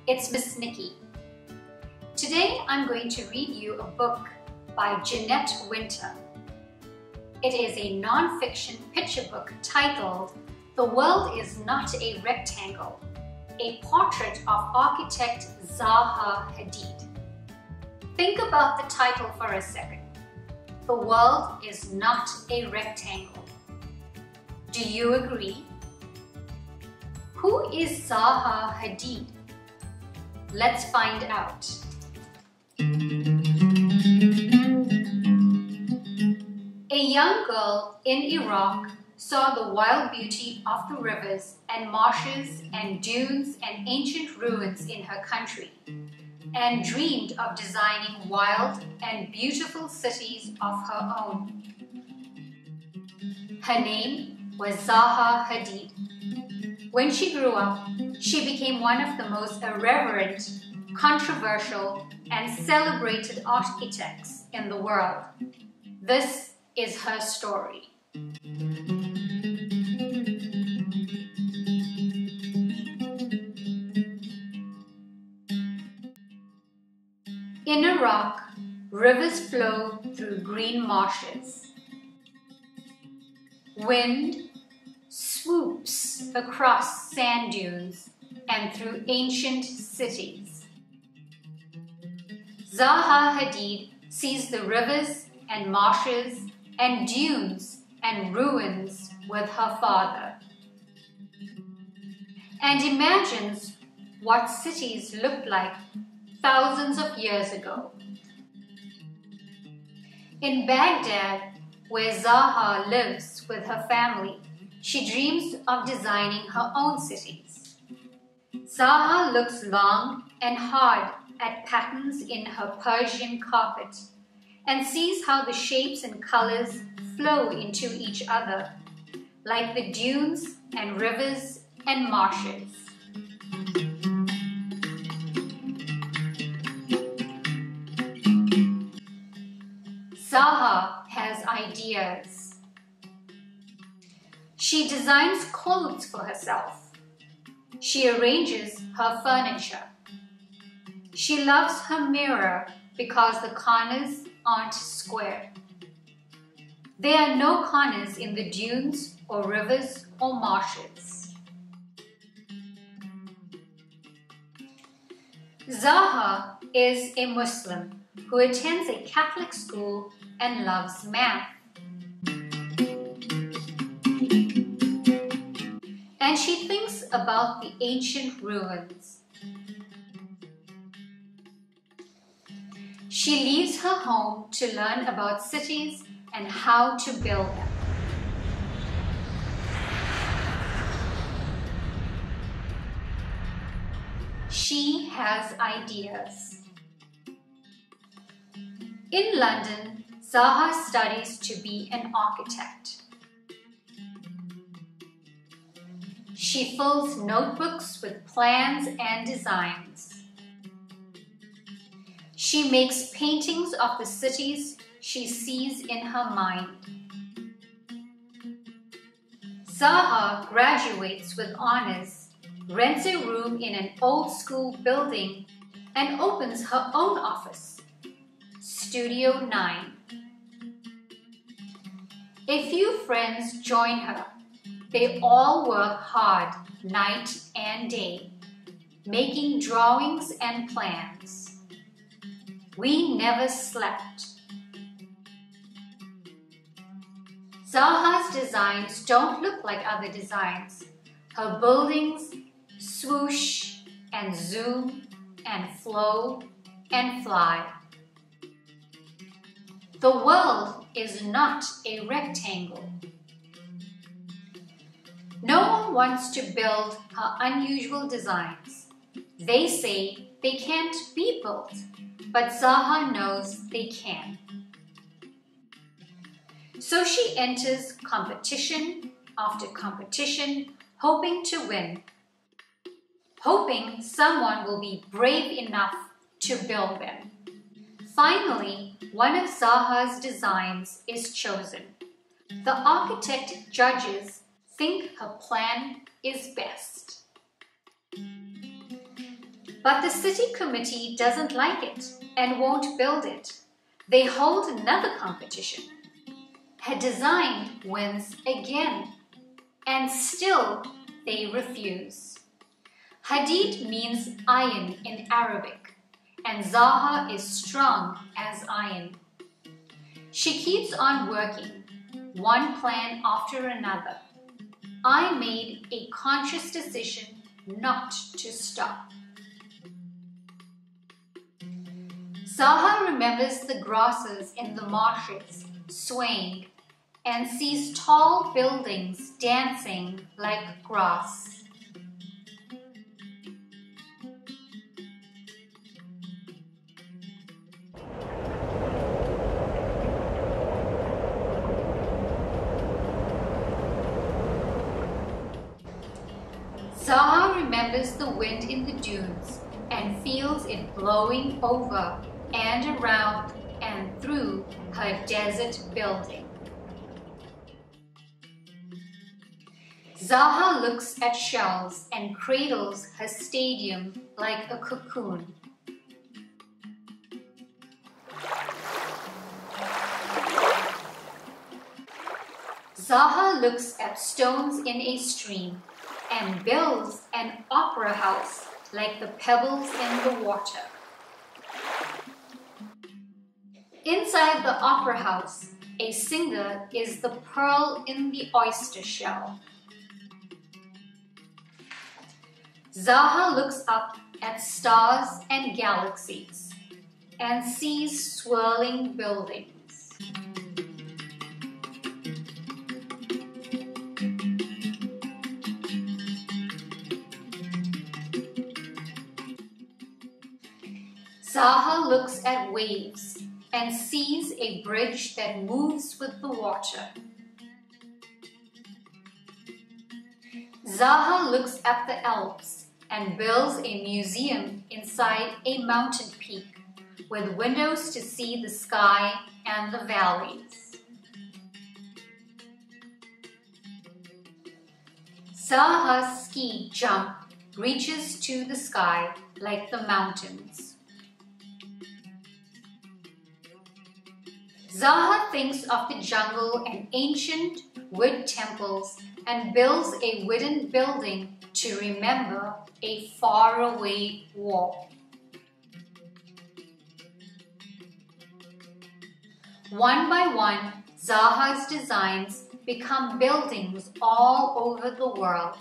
it's Ms Nikki. Today I'm going to read you a book by Jeanette Winter. It is a non-fiction picture book titled The World is Not a Rectangle, a portrait of architect Zaha Hadid. Think about the title for a second. The world is not a rectangle. Do you agree? Who is Zaha Hadid? Let's find out. A young girl in Iraq saw the wild beauty of the rivers and marshes and dunes and ancient ruins in her country, and dreamed of designing wild and beautiful cities of her own. Her name was Zaha Hadid. When she grew up, she became one of the most irreverent, controversial, and celebrated architects in the world. This is her story. In Iraq, rivers flow through green marshes. Wind swoops across sand dunes and through ancient cities. Zaha Hadid sees the rivers and marshes and dunes and ruins with her father, and imagines what cities looked like thousands of years ago. In Baghdad, where Zaha lives with her family, she dreams of designing her own cities. Zaha looks long and hard at patterns in her Persian carpet and sees how the shapes and colors flow into each other, like the dunes and rivers and marshes. Zaha has ideas. She designs clothes for herself. She arranges her furniture. She loves her mirror because the corners aren't square. There are no corners in the dunes or rivers or marshes. Zaha is a Muslim who attends a Catholic school and loves math. And she thinks about the ancient ruins. She leaves her home to learn about cities and how to build them. She has ideas. In London, Zaha studies to be an architect. She fills notebooks with plans and designs. She makes paintings of the cities she sees in her mind. Zaha graduates with honors, rents a room in an old-school building, and opens her own office, Studio 9. A few friends join her. They all work hard night and day, making drawings and plans. We never slept. Zaha's designs don't look like other designs. Her buildings swoosh and zoom and flow and fly. The world is not a rectangle. No one wants to build her unusual designs. They say they can't be built, but Zaha knows they can. So she enters competition after competition, hoping to win, hoping someone will be brave enough to build them. Finally, one of Zaha's designs is chosen. The architect judges think her plan is best. But the city committee doesn't like it and won't build it. They hold another competition. Her design wins again, and still they refuse. Hadid means iron in Arabic, and Zaha is strong as iron. She keeps on working, one plan after another. I made a conscious decision not to stop. Zaha remembers the grasses in the marshes swaying and sees tall buildings dancing like grass. Zaha remembers the wind in the dunes and feels it blowing over and around and through her desert building. Zaha looks at shells and cradles her stadium like a cocoon. Zaha looks at stones in a stream and builds an opera house like the pebbles in the water. Inside the opera house, a singer is the pearl in the oyster shell. Zaha looks up at stars and galaxies and sees swirling buildings. Zaha looks at waves and sees a bridge that moves with the water. Zaha looks at the Alps and builds a museum inside a mountain peak with windows to see the sky and the valleys. Zaha's ski jump reaches to the sky like the mountains. Zaha thinks of the jungle and ancient wood temples and builds a wooden building to remember a faraway war. One by one, Zaha's designs become buildings all over the world.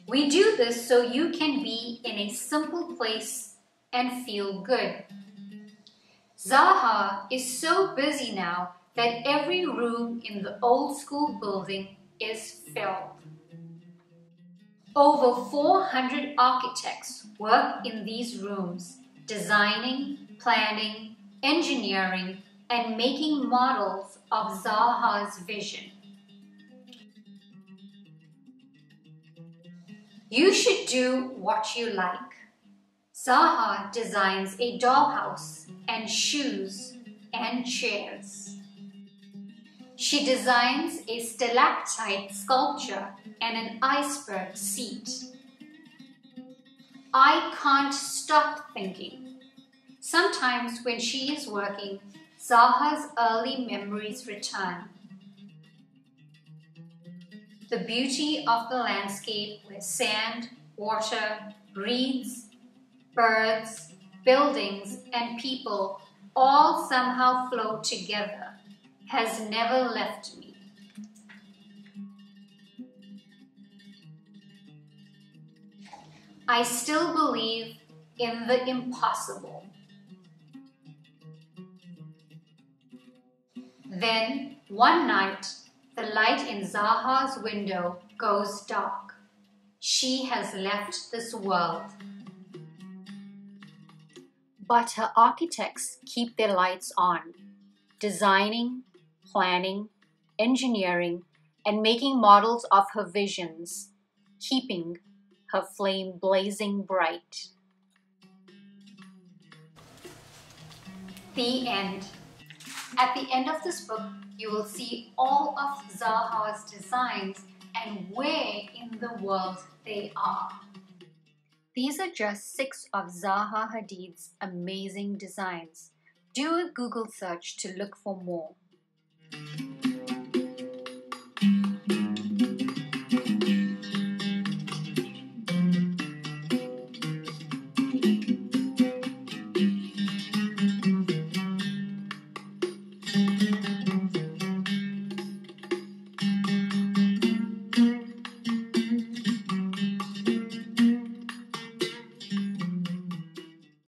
We do this so you can be in a simple place and feel good. Zaha is so busy now that every room in the old school building is filled. Over 400 architects work in these rooms, designing, planning, engineering, and making models of Zaha's vision. You should do what you like. Zaha designs a dollhouse and shoes and chairs. She designs a stalactite sculpture and an iceberg seat. I can't stop thinking. Sometimes when she is working, Zaha's early memories return. The beauty of the landscape where sand, water, reeds, birds, buildings, and people all somehow flow together has never left me. I still believe in the impossible. Then, one night, the light in Zaha's window goes dark. She has left this world. But her architects keep their lights on, designing, planning, engineering, and making models of her visions, keeping her flame blazing bright. The end. At the end of this book, you will see all of Zaha's designs and where in the world they are. These are just 6 of Zaha Hadid's amazing designs. Do a Google search to look for more.